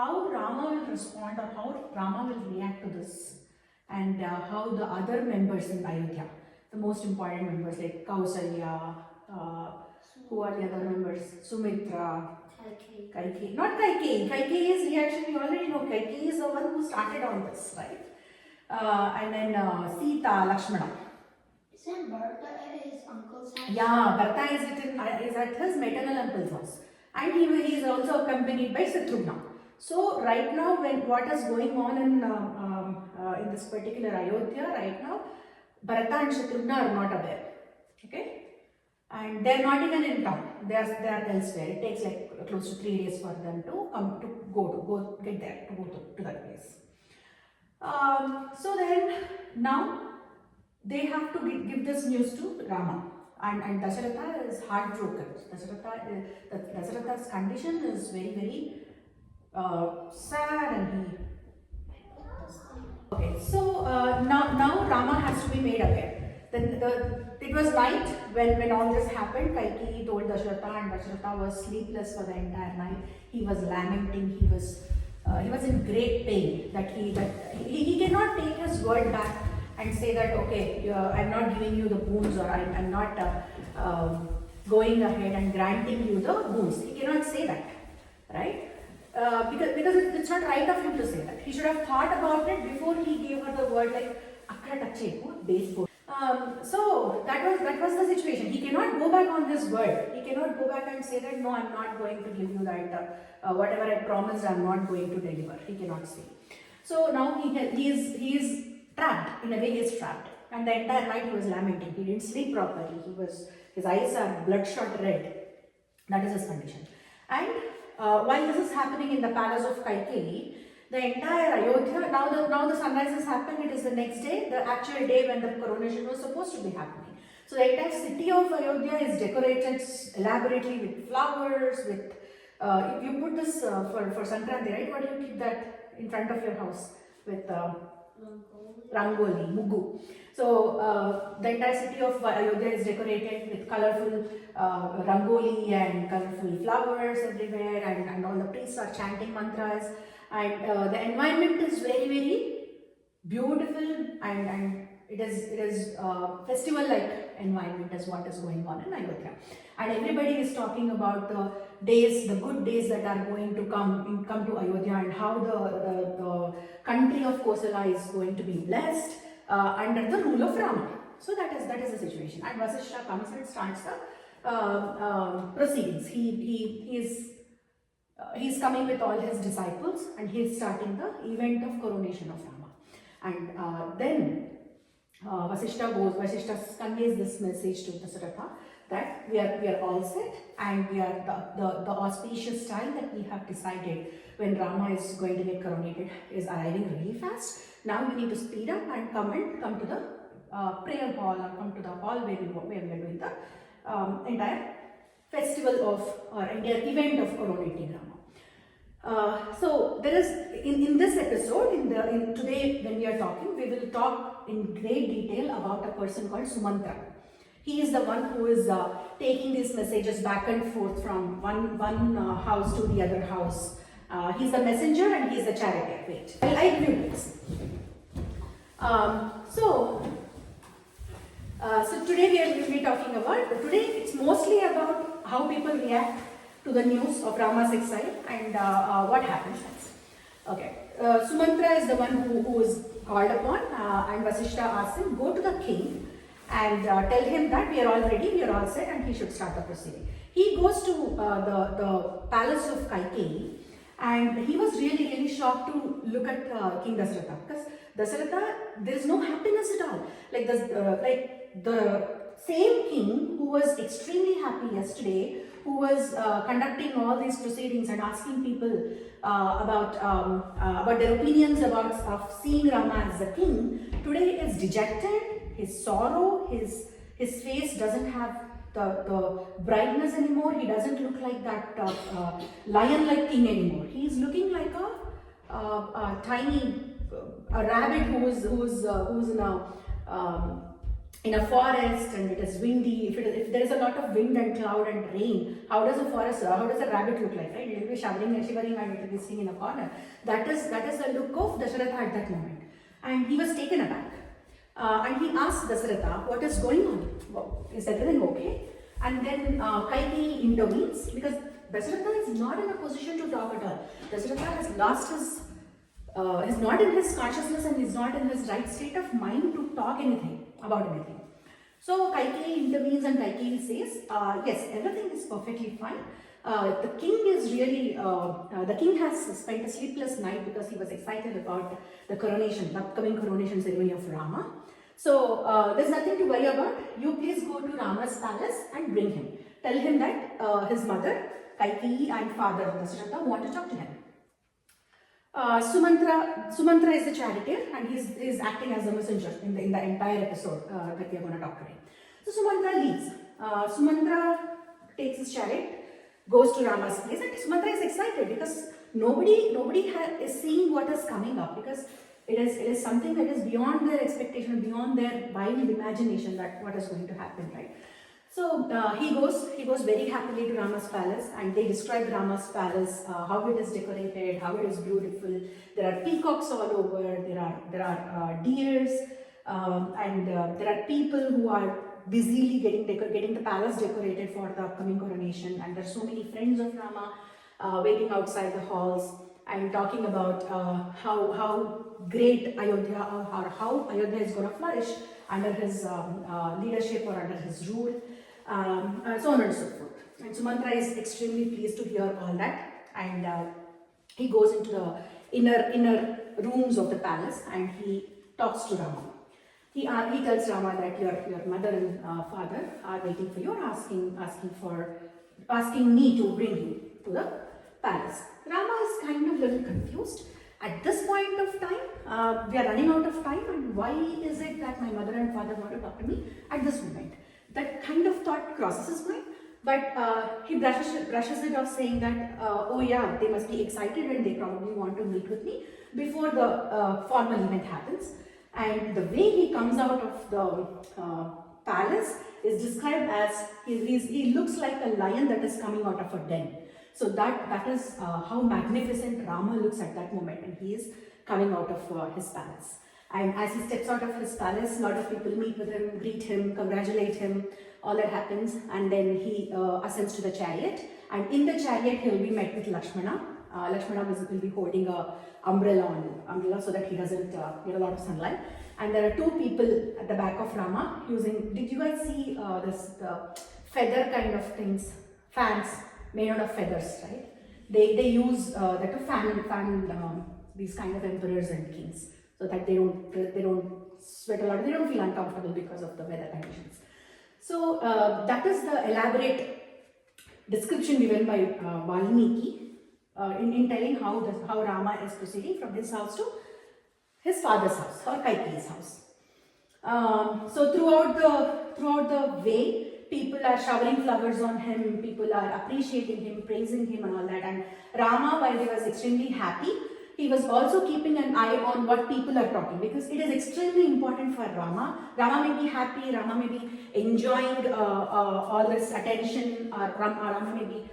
how Rama will respond or how Rama will react to this, and how the other members in Ayodhya, the most important members like Kausalya, who are the other members? Sumitra, Kaikeyi. Not Kaikeyi. Kaikeyi's reaction, you already know. Kaikeyi is the one who started all this, right? And then Sita, Lakshmana. Isn't Bharata at his uncle's house? Yeah, Bharata is at his maternal uncle's house. And he is also accompanied by Shatrugna. So right now, what is going on in this particular Ayodhya right now, Bharata and Shatrugna are not aware. Okay? And they are not even in town. They are elsewhere. It takes like close to 3 days for them to get there, to go to that place. So then now they have to give this news to Rama, and Dasharatha is heartbroken. Dasharatha's condition is very, very sad, and okay. So now Rama has to be made aware. Then it was night when all this happened. Kaikeyi told Dasharatha, and Dasharatha was sleepless for the entire night. He was lamenting. He was in great pain that he cannot take his word back and say that, okay, I'm not giving you the boons, or I'm not going ahead and granting you the boons. He cannot say that, right? Because it's not right of him to say that. He should have thought about it before he gave her the word, like akkada tache baseball. So that was the situation. He cannot go back on his word. He cannot go back and say that, no, I'm not going to give you that, whatever I promised, I'm not going to deliver. He cannot say. So now he is trapped. In a way, he is trapped. And the entire night he was lamenting. He didn't sleep properly. His eyes are bloodshot red. That is his condition. And while this is happening in the palace of Kaikeyi, the entire Ayodhya, now the sunrise has happened. It is the next day, the actual day when the coronation was supposed to be happening. So the entire city of Ayodhya is decorated elaborately with flowers, with, if you put this for Sankranti, right? What do you keep that in front of your house? With Rangoli, Mugu. So the entire city of Ayodhya is decorated with colorful Rangoli and colorful flowers everywhere, and all the priests are chanting mantras. And the environment is very, very beautiful, and it is festival-like environment is what is going on in Ayodhya. And everybody is talking about the good days that are going to come to Ayodhya, and how the country of Kosala is going to be blessed under the rule of Rama. So that is the situation. And Vasishtha comes and starts the proceedings. He's coming with all his disciples, and he's starting the event of coronation of Rama. And then Vasishtha conveys this message to Dasharatha that we are all set, and we are the auspicious time that we have decided when Rama is going to get coronated is arriving really fast. Now we need to speed up and come to the prayer hall, or come to the hall where we are doing the entire festival of, or entire event of coronating Rama. So there is in this episode, today when we are talking, we will talk in great detail about a person called Sumantra. He is the one who is taking these messages back and forth from one house to the other house. He's the messenger and he's the charioteer. Wait, I give you this. So today we will be talking about, today it's mostly about how people react to the news of Rama's exile and what happens next. Okay, Sumantra is the one who is called upon, and Vasishtha asks him, go to the king and tell him that we are all ready, we are all set, and he should start the proceeding. He goes to the palace of Kaikeyi, and he was really shocked to look at King Dasharatha, because Dasharatha, there is no happiness at all. Like the same king who was extremely happy yesterday, who was conducting all these proceedings and asking people about their opinions of seeing Rama as a king, today is dejected. His sorrow, his face doesn't have the brightness anymore. He doesn't look like that lion-like king anymore. He is looking like a tiny rabbit who is in a in a forest and it is windy, if there is a lot of wind and cloud and rain, how does a rabbit look like, right? It will be shivering and it will be sitting in a corner. That is the look of Dasharatha at that moment. And he was taken aback. And he asked Dasharatha, what is going on? Is everything okay? And then Kaikeyi intervenes because Dasharatha is not in a position to talk at all. Dasharatha has lost his, is not in his consciousness and is not in his right state of mind to talk about anything. So Kaikeyi intervenes and Kaikeyi says, yes, everything is perfectly fine. The king has spent a sleepless night because he was excited about the upcoming coronation ceremony of Rama. So there's nothing to worry about. You please go to Rama's palace and bring him. Tell him that his mother, Kaikeyi, and father Dasharatha want to talk to him. Sumantra is the charioteer and he's acting as a messenger in the entire episode that we are going to talk today. So Sumantra leaves. Sumantra takes his chariot, goes to Rama's place, and Sumantra is excited because nobody is seeing what is coming up, because it is something that is beyond their expectation, beyond their wild imagination that what is going to happen, right? So he goes very happily to Rama's palace, and they describe Rama's palace, how it is decorated, how it is beautiful. There are peacocks all over. There are deers, and there are people who are busily getting the palace decorated for the upcoming coronation. And there are so many friends of Rama waiting outside the halls and talking about how great Ayodhya or how Ayodhya is going to flourish under his leadership or under his rule, so on and so forth. And Sumantra is extremely pleased to hear all that, and he goes into the inner rooms of the palace and he talks to Rama. He tells Rama that your mother and father are waiting for you, asking me to bring you to the palace. Rama is kind of a little confused. At this point of time, we are running out of time, and why is it that my mother and father want to talk to me at this moment? That kind of thought crosses his mind, but he brushes it off, saying that, oh yeah, they must be excited and they probably want to meet with me before the formal event happens. And the way he comes out of the palace is described as, he looks like a lion that is coming out of a den. So that is how magnificent Rama looks at that moment, and he is coming out of his palace. And as he steps out of his palace, a lot of people meet with him, greet him, congratulate him, all that happens, and then he ascends to the chariot, and in the chariot he will be met with Lakshmana. Lakshmana will be holding a umbrella so that he doesn't get a lot of sunlight. And there are two people at the back of Rama using, did you guys see the feather kind of things, fans made out of feathers, right? They use that to fan these kind of emperors and kings, so that they don't sweat a lot, they don't feel uncomfortable because of the weather conditions. So that is the elaborate description given by Valmiki in telling how Rama is proceeding from his house to his father's house, or Kaikeyi's house. So throughout the way, people are showering flowers on him, people are appreciating him, praising him and all that. And Rama, while he was extremely happy, he was also keeping an eye on what people are talking, because it is extremely important for Rama. Rama may be happy, Rama may be enjoying all this attention, Rama may be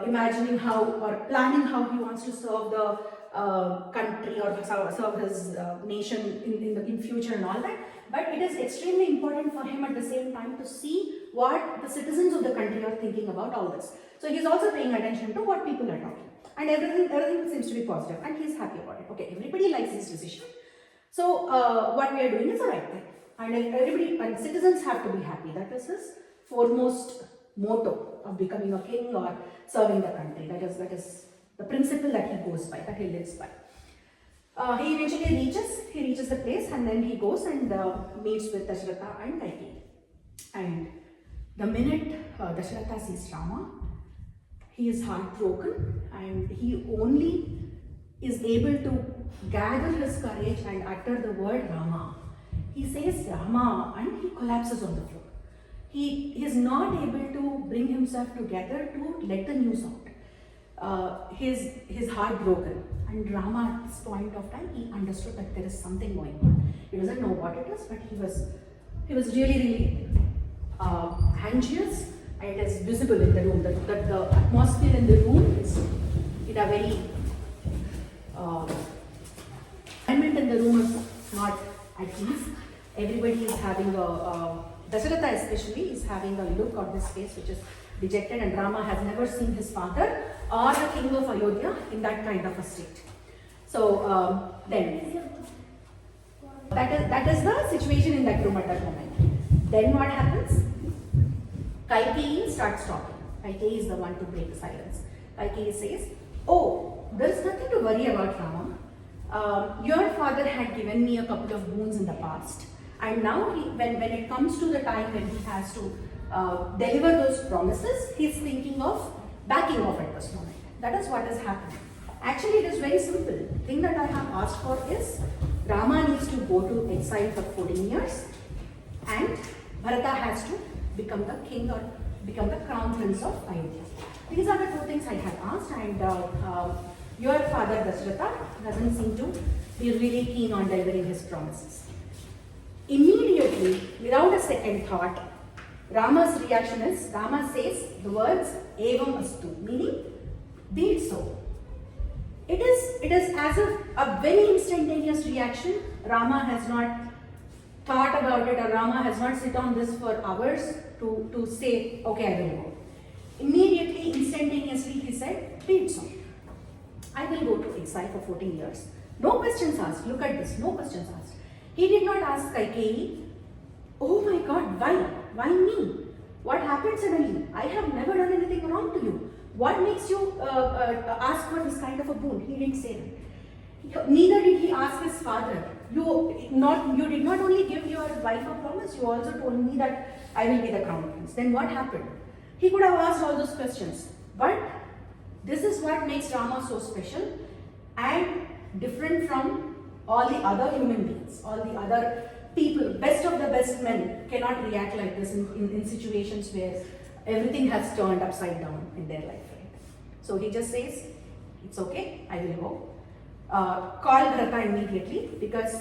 imagining how or planning how he wants to serve the country or serve his nation in future and all that. But it is extremely important for him at the same time to see what the citizens of the country are thinking about all this. So he is also paying attention to what people are talking. And everything seems to be positive, and he is happy about it. Okay, everybody likes his decision. So what we are doing is the right thing. And citizens have to be happy. That is his foremost motto of becoming a king or serving the country. That is the principle that he goes by, that he lives by. He eventually reaches the place, and then he goes and meets with Dasharatha and Kaikeyi. And the minute Dasharatha sees Rama, he is heartbroken, and he only is able to gather his courage and utter the word Rama. He says Rama, and he collapses on the floor. He is not able to bring himself together to let the news out. His heart broken, and Rama at this point of time, he understood that there is something going on. He doesn't know what it is, but he was He was really anxious, and it is visible in the room that the atmosphere in the room is in a very environment in the room is not at ease. Everybody is having Dasharatha especially is having a look on his face which is dejected, and Rama has never seen his father or the king of Ayodhya in that kind of a state. So then that is the situation in that room at that moment. Then what happens? Kaikeyi starts talking. Kaikeyi is the one to break the silence. Kaikeyi says, "Oh, there is nothing to worry about, Rama. Your father had given me a couple of boons in the past, and now when it comes to the time when he has to deliver those promises, he's thinking of backing off at this moment. That is what is happening. Actually, it is very simple. The thing that I have asked for is Rama needs to go to exile for 14 years, and Bharata has to become the king or become the crown prince of Ayodhya. These are the two things I have asked, and your father Dasharatha doesn't seem to be really keen on delivering his promises." Immediately, without a second thought, Rama's reaction is, Rama says the words "evam astu," meaning "be it so." It is as if a very instantaneous reaction. Rama has not thought about it, or Rama has not sit on this for hours to say, "Okay, I will go." Immediately, instantaneously, he said, "Be it so. I will go to exile for 14 years." No questions asked. Look at this, no questions asked. He did not ask Kaikeyi, "Oh my God, why? Why me? What happened suddenly? I have never done anything wrong to you. What makes you ask for this kind of a boon?" He didn't say that. Neither did he ask his father. You did not only give your wife a promise, you also told me that I will be the crown prince. Then what happened? He could have asked all those questions. But this is what makes Rama so special and different from all the other human beings, all the other people. Best of the best men cannot react like this in situations where everything has turned upside down in their life. Right? So he just says, "It's okay, I will go." Call Bharata immediately, because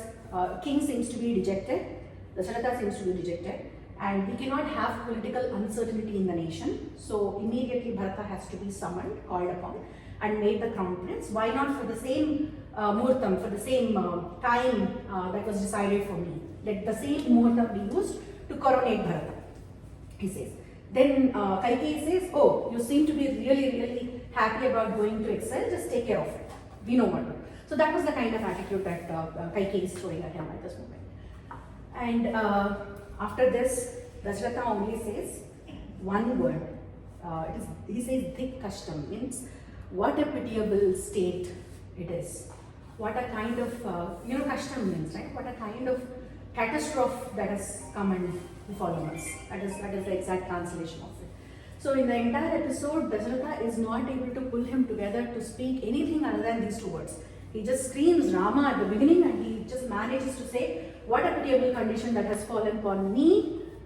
king seems to be dejected, Dasharatha seems to be dejected, and we cannot have political uncertainty in the nation. So immediately Bharata has to be summoned, called upon, and made the crown prince. Why not for the same muhurtam, for the same time that was decided for me? Let the same muhurtam be used to coronate Bharata, he says. Then Kaikeyi says, "Oh, you seem to be really happy about going to exile, just take care of it. We know what to do." So that was the kind of attitude that Kaikeyi is throwing at him at this moment. And after this, Dasharatha only says one word. He says "dik kashtam," means what a pitiable state it is. What a kind of, kashtam means, right? What a kind of catastrophe that has come and befallen us. That is the exact translation of it. So in the entire episode, Dasharatha is not able to pull him together to speak anything other than these two words. He just screams Rama at the beginning, and he just manages to say, "What a pitiable condition that has fallen upon me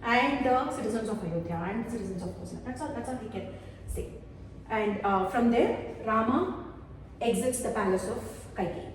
and the citizens of Ayodhya and the citizens of Kosala." That's all he can say. And from there, Rama exits the palace of Kaikeyi.